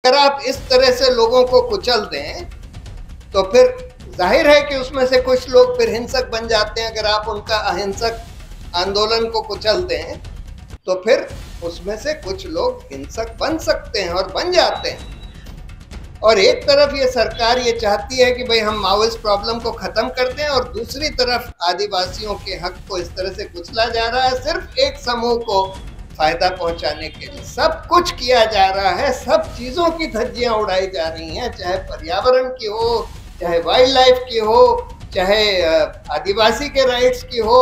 अगर आप इस तरह से लोगों को कुचल दें तो फिर जाहिर है कि उसमें से कुछ लोग फिर हिंसक बन जाते हैं। अगर आप उनका अहिंसक आंदोलन को कुचल दें तो फिर उसमें से कुछ लोग हिंसक बन सकते हैं और बन जाते हैं। और एक तरफ ये सरकार ये चाहती है कि भाई हम माओइस्ट प्रॉब्लम को खत्म कर दें, और दूसरी तरफ आदिवासियों के हक को इस तरह से कुचला जा रहा है सिर्फ एक समूह को फायदा पहुंचाने के लिए। सब कुछ किया जा रहा है, सब चीजों की धज्जियां उड़ाई जा रही हैं, चाहे पर्यावरण की हो, चाहे वाइल्ड लाइफ की हो, चाहे आदिवासी के राइट्स की हो,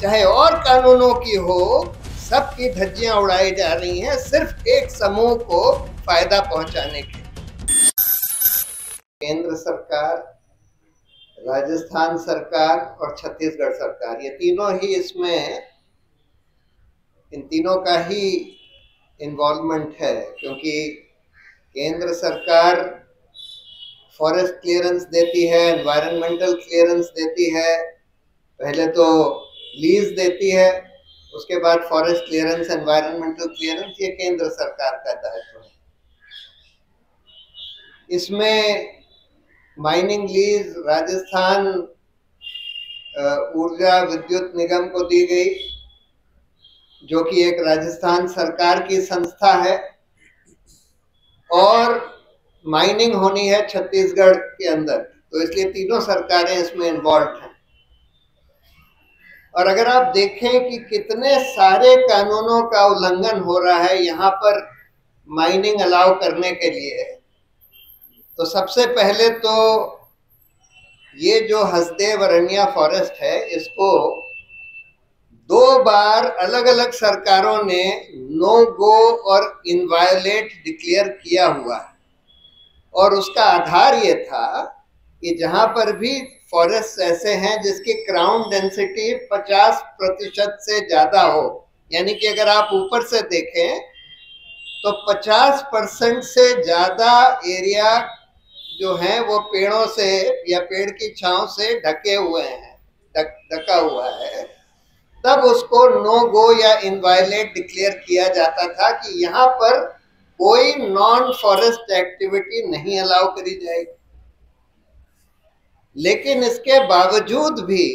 चाहे और कानूनों की हो। सबकी धज्जियां उड़ाई जा रही हैं सिर्फ एक समूह को फायदा पहुंचाने के लिए। केंद्र सरकार, राजस्थान सरकार और छत्तीसगढ़ सरकार, ये तीनों ही इसमें, इन तीनों का ही इन्वॉल्वमेंट है, क्योंकि केंद्र सरकार फॉरेस्ट क्लियरेंस देती है, एनवायरमेंटल क्लियरेंस देती है, पहले तो लीज देती है, उसके बाद फॉरेस्ट क्लियरेंस, एनवायरमेंटल क्लियरेंस, ये केंद्र सरकार का दायित्व है। इसमें माइनिंग लीज राजस्थान ऊर्जा विद्युत निगम को दी गई, जो कि एक राजस्थान सरकार की संस्था है, और माइनिंग होनी है छत्तीसगढ़ के अंदर, तो इसलिए तीनों सरकारें इसमें इन्वॉल्व हैं। और अगर आप देखें कि कितने सारे कानूनों का उल्लंघन हो रहा है यहाँ पर माइनिंग अलाउ करने के लिए, तो सबसे पहले तो ये जो हसदेव अरण्या फॉरेस्ट है, इसको 2 बार अलग अलग सरकारों ने नो गो और इनवायोलेट डिक्लेयर किया हुआ है। और उसका आधार ये था कि जहां पर भी फॉरेस्ट ऐसे हैं जिसकी क्राउन डेंसिटी 50% से ज्यादा हो, यानी कि अगर आप ऊपर से देखें तो 50% से ज्यादा एरिया जो है वो पेड़ों से या पेड़ की छांव से ढके हुए हैं, ढका हुआ है, तब उसको नो गो या इनवायलेट डिक्लेयर किया जाता था कि यहाँ पर कोई नॉन फॉरेस्ट एक्टिविटी नहीं अलाउ करी जाएगी। लेकिन इसके बावजूद भी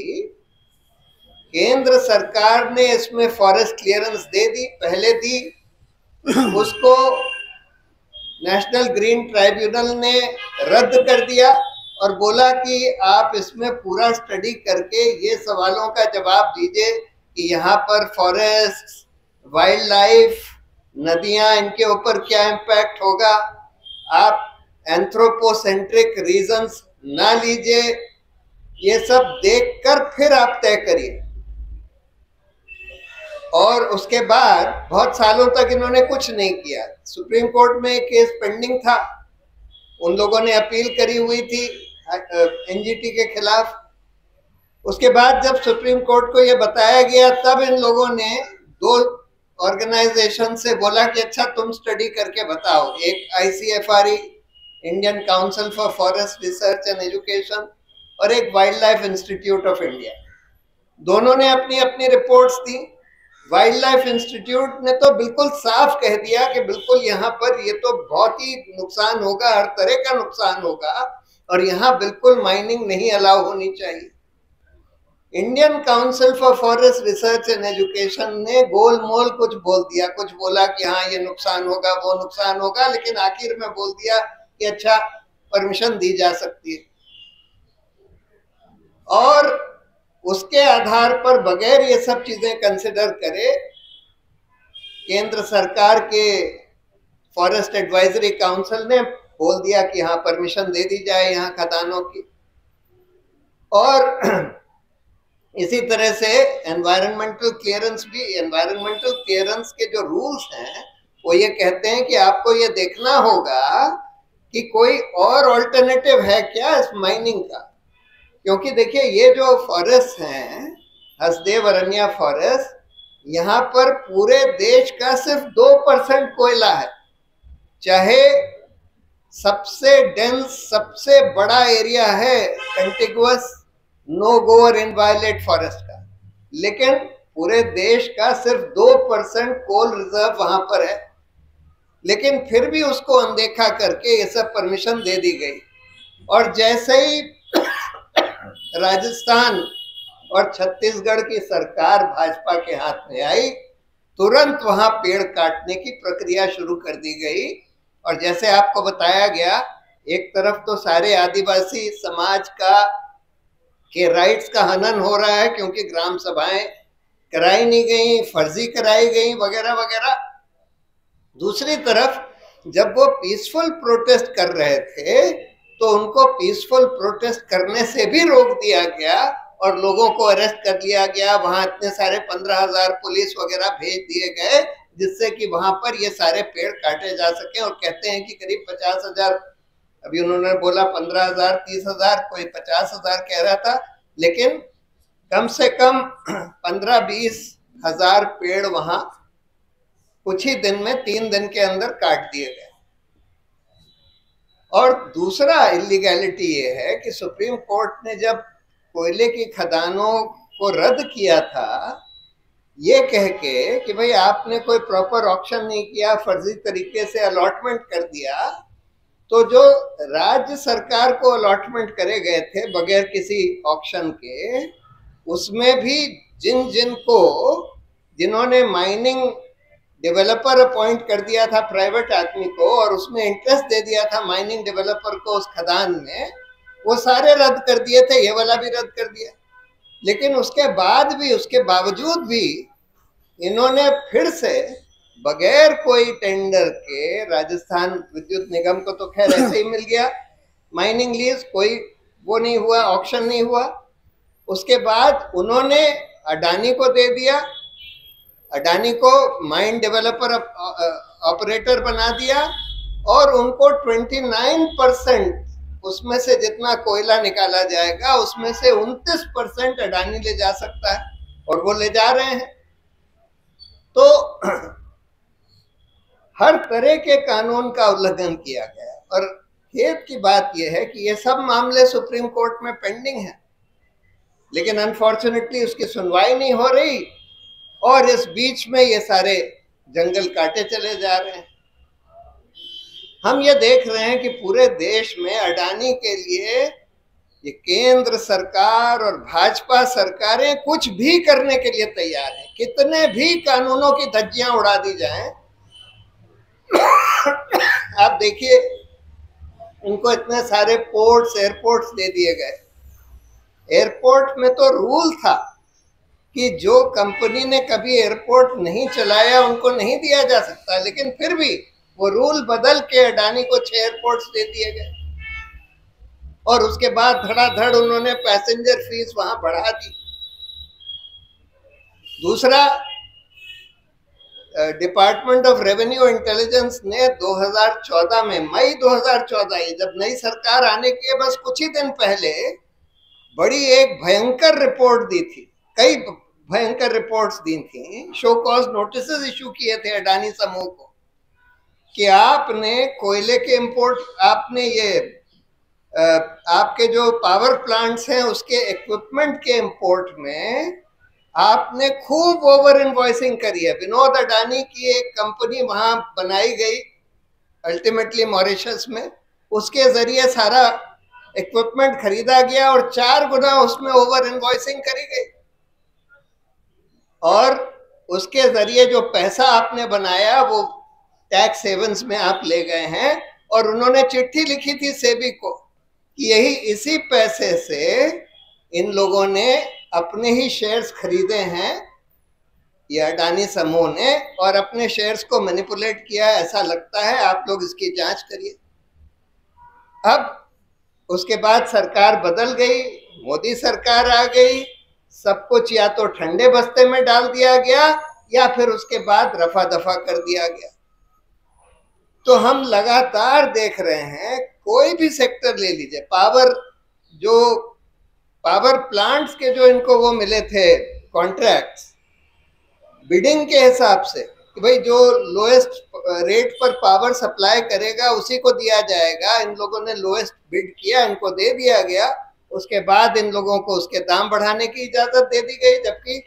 केंद्र सरकार ने इसमें फॉरेस्ट क्लियरेंस दे दी, पहले दी, उसको नेशनल ग्रीन ट्राइब्यूनल ने रद्द कर दिया और बोला कि आप इसमें पूरा स्टडी करके ये सवालों का जवाब दीजिए कि यहाँ पर फॉरेस्ट, वाइल्ड लाइफ, नदियां, इनके ऊपर क्या इम्पैक्ट होगा। आप एंथ्रोपोसेंट्रिक रीजंस ना लीजिए, ये सब देखकर फिर आप तय करिए। और उसके बाद बहुत सालों तक इन्होंने कुछ नहीं किया। सुप्रीम कोर्ट में केस पेंडिंग था, उन लोगों ने अपील करी हुई थी एनजीटी के खिलाफ। उसके बाद जब सुप्रीम कोर्ट को यह बताया गया, तब इन लोगों ने 2 ऑर्गेनाइजेशन से बोला कि अच्छा तुम स्टडी करके बताओ। एक ICFRE, Indian council for forest research and education, और एक wild life institute of India. दोनों ने अपनी अपनी रिपोर्ट्स दी। वाइल्ड लाइफ इंस्टीट्यूट ने तो बिल्कुल साफ कह दिया कि बिल्कुल यहाँ पर ये तो बहुत ही नुकसान होगा, हर तरह का नुकसान होगा, और यहाँ बिल्कुल माइनिंग नहीं अलाउ होनी चाहिए। Indian council for forest research and education ने गोलमोल कुछ बोल दिया, कुछ बोला कि हाँ ये नुकसान होगा, वो नुकसान होगा, लेकिन आखिर में बोल दिया कि अच्छा परमिशन दी जा सकती है। और उसके आधार पर बगैर ये सब चीजें कंसिडर करे, केंद्र सरकार के फॉरेस्ट एडवाइजरी काउंसिल ने बोल दिया कि हाँ परमिशन दे दी जाए यहाँ खदानों की। और इसी तरह से एनवायरमेंटल क्लियरेंस भी, एनवायरमेंटल क्लियरेंस के जो रूल्स हैं वो ये कहते हैं कि आपको ये देखना होगा कि कोई और ऑल्टरनेटिव है क्या इस माइनिंग का। क्योंकि देखिए ये जो फॉरेस्ट हैं, हसदेव अरण्या फॉरेस्ट, यहाँ पर पूरे देश का सिर्फ 2% कोयला है, चाहे सबसे डेंस, सबसे बड़ा एरिया है कंटिगुअस नो गो और इनवायलेट फॉरेस्ट का, लेकिन पूरे देश का सिर्फ 2% कोल रिजर्व वहां पर है। लेकिन फिर भी उसको अनदेखा करके ये सब परमिशन दे दी गई। और जैसे ही राजस्थान और छत्तीसगढ़ की सरकार भाजपा के हाथ में आई, तुरंत वहां पेड़ काटने की प्रक्रिया शुरू कर दी गई। और जैसे आपको बताया गया, एक तरफ तो सारे आदिवासी समाज के राइट्स का हनन हो रहा है क्योंकि ग्राम सभाएं कराई नहीं गई, फर्जी कराई गई वगैरह वगैरह। दूसरी तरफ जब वो पीसफुल प्रोटेस्ट कर रहे थे तो उनको पीसफुल प्रोटेस्ट करने से भी रोक दिया गया और लोगों को अरेस्ट कर लिया गया। वहां इतने सारे 15,000 पुलिस वगैरह भेज दिए गए जिससे कि वहां पर ये सारे पेड़ काटे जा सके। और कहते हैं कि करीब 50,000, अभी उन्होंने बोला 15,000, 30,000, कोई 50,000 कह रहा था, लेकिन कम से कम 15-20 हजार पेड़ वहां कुछ ही दिन में 3 दिन के अंदर काट दिए गए। और दूसरा इलीगैलिटी ये है कि सुप्रीम कोर्ट ने जब कोयले की खदानों को रद्द किया था ये कह के कि भाई आपने कोई प्रॉपर ऑक्शन नहीं किया, फर्जी तरीके से अलॉटमेंट कर दिया, तो जो राज्य सरकार को अलॉटमेंट करे गए थे बगैर किसी ऑक्शन के, उसमें भी जिन्होंने माइनिंग डेवलपर अपॉइंट कर दिया था प्राइवेट आदमी को और उसमें इंटरेस्ट दे दिया था माइनिंग डेवलपर को उस खदान में, वो सारे रद्द कर दिए थे, ये वाला भी रद्द कर दिया। लेकिन उसके बावजूद भी इन्होंने फिर से बगैर कोई टेंडर के, राजस्थान विद्युत निगम को तो खैर ऐसे ही मिल गया माइनिंग लीज, कोई वो नहीं हुआ, ऑक्शन नहीं हुआ। उसके बाद उन्होंने अडानी को दे दिया, अडानी को माइन डेवलपर ऑपरेटर बना दिया और उनको 29% उसमें से जितना कोयला निकाला जाएगा उसमें से 29% अडानी ले जा सकता है और वो ले जा रहे हैं। तो हर तरह के कानून का उल्लंघन किया गया। और खेद की बात यह है कि ये सब मामले सुप्रीम कोर्ट में पेंडिंग है, लेकिन अनफॉर्चुनेटली उसकी सुनवाई नहीं हो रही और इस बीच में ये सारे जंगल काटे चले जा रहे हैं। हम ये देख रहे हैं कि पूरे देश में अडानी के लिए ये केंद्र सरकार और भाजपा सरकारें कुछ भी करने के लिए तैयार हैं। कितने भी कानूनों की धज्जियां उड़ा दी जाएं, आप देखिए उनको इतने सारे पोर्ट्स, एयरपोर्ट्स दे दिए गए। एयरपोर्ट में तो रूल था कि जो कंपनी ने कभी एयरपोर्ट नहीं चलाया उनको नहीं दिया जा सकता, लेकिन फिर भी वो रूल बदल के अडानी को 6 एयरपोर्ट्स दे दिए गए और उसके बाद धड़ाधड़ उन्होंने पैसेंजर फीस वहां बढ़ा दी। दूसरा, डिपार्टमेंट ऑफ रेवेन्यू इंटेलिजेंस ने 2014 में, मई 2014, जब नई सरकार आने के बस कुछ ही दिन पहले बड़ी एक भयंकर रिपोर्ट दी थी, कई भयंकर रिपोर्ट्स दी थी, शो कॉज नोटिस इशू किए थे अडानी समूह को कि आपने कोयले के इंपोर्ट, आपने ये आपके जो पावर प्लांट्स हैं उसके इक्विपमेंट के इंपोर्ट में आपने खूब ओवर इनवॉइसिंग करी है। विनोद अडानी की एक कंपनी वहां बनाई गई अल्टीमेटली मॉरिशस में, उसके जरिए सारा इक्विपमेंट खरीदा गया और 4 गुना उसमें ओवर इनवॉइसिंग करी गई और उसके जरिए जो पैसा आपने बनाया वो टैक्स हेवंस में आप ले गए हैं। और उन्होंने चिट्ठी लिखी थी सेबी को कि यही इसी पैसे से इन लोगों ने अपने ही शेयर्स खरीदे हैं, ये अडानी समूह ने, और अपने शेयर्स को मैनिपुलेट किया, ऐसा लगता है, आप लोग इसकी जांच करिए। अब उसके बाद सरकार बदल गई, मोदी सरकार आ गई, सब कुछ या तो ठंडे बस्ते में डाल दिया गया या फिर उसके बाद रफा दफा कर दिया गया। तो हम लगातार देख रहे हैं, कोई भी सेक्टर ले लीजिए, पावर प्लांट्स के जो इनको वो मिले थे कॉन्ट्रैक्ट्स बिडिंग के हिसाब से कि भाई जो लोएस्ट रेट पर पावर सप्लाई करेगा उसी को दिया जाएगा, इन लोगों ने लोएस्ट बिड किया, इनको दे दिया गया। उसके बाद इन लोगों को उसके दाम बढ़ाने की इजाजत दे दी गई, जबकि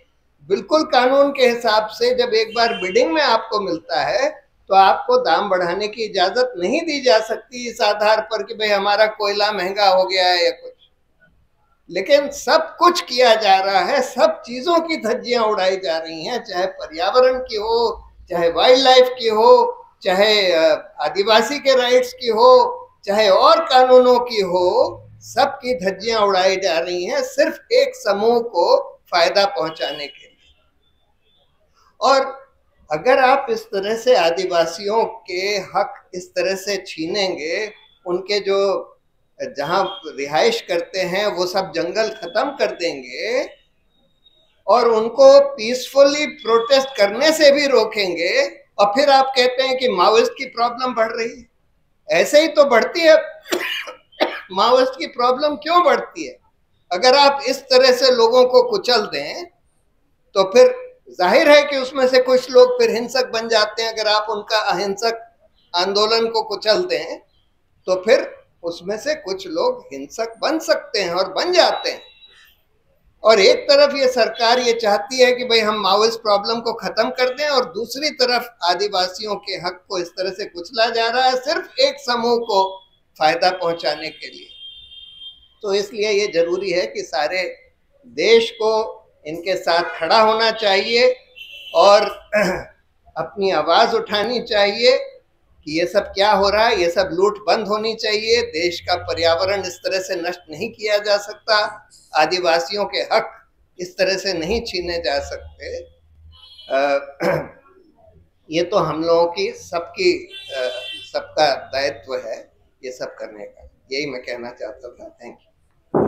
बिल्कुल कानून के हिसाब से जब एक बार बिडिंग में आपको मिलता है तो आपको दाम बढ़ाने की इजाजत नहीं दी जा सकती इस आधार पर कि भाई हमारा कोयला महंगा हो गया है या कुछ। लेकिन सब कुछ किया जा रहा है, सब चीजों की धज्जियां उड़ाई जा रही हैं, चाहे पर्यावरण की हो, चाहे वाइल्ड लाइफ की हो, चाहे आदिवासी के राइट्स की हो, चाहे और कानूनों की हो, सबकी धज्जियां उड़ाई जा रही हैं सिर्फ एक समूह को फायदा पहुंचाने के लिए। और अगर आप इस तरह से आदिवासियों के हक इस तरह से छीनेंगे, उनके जो जहां रिहाइश करते हैं वो सब जंगल खत्म कर देंगे और उनको पीसफुली प्रोटेस्ट करने से भी रोकेंगे, और फिर आप कहते हैं कि माओइस्ट की प्रॉब्लम बढ़ रही है। ऐसे ही तो बढ़ती है। माओइस्ट की प्रॉब्लम क्यों बढ़ती है? अगर आप इस तरह से लोगों को कुचल दें तो फिर जाहिर है कि उसमें से कुछ लोग फिर हिंसक बन जाते हैं। अगर आप उनका अहिंसक आंदोलन को कुचल दें तो फिर उसमें से कुछ लोग हिंसक बन सकते हैं और बन जाते हैं। और एक तरफ ये सरकार ये चाहती है कि भाई हम माओइस्ट प्रॉब्लम को खत्म कर दें, और दूसरी तरफ आदिवासियों के हक को इस तरह से कुचला जा रहा है सिर्फ एक समूह को फायदा पहुंचाने के लिए। तो इसलिए ये जरूरी है कि सारे देश को इनके साथ खड़ा होना चाहिए और अपनी आवाज उठानी चाहिए कि ये सब क्या हो रहा है, ये सब लूट बंद होनी चाहिए। देश का पर्यावरण इस तरह से नष्ट नहीं किया जा सकता, आदिवासियों के हक इस तरह से नहीं छीने जा सकते। ये तो हम लोगों की सबका दायित्व है ये सब करने का। यही मैं कहना चाहता था। Thank you.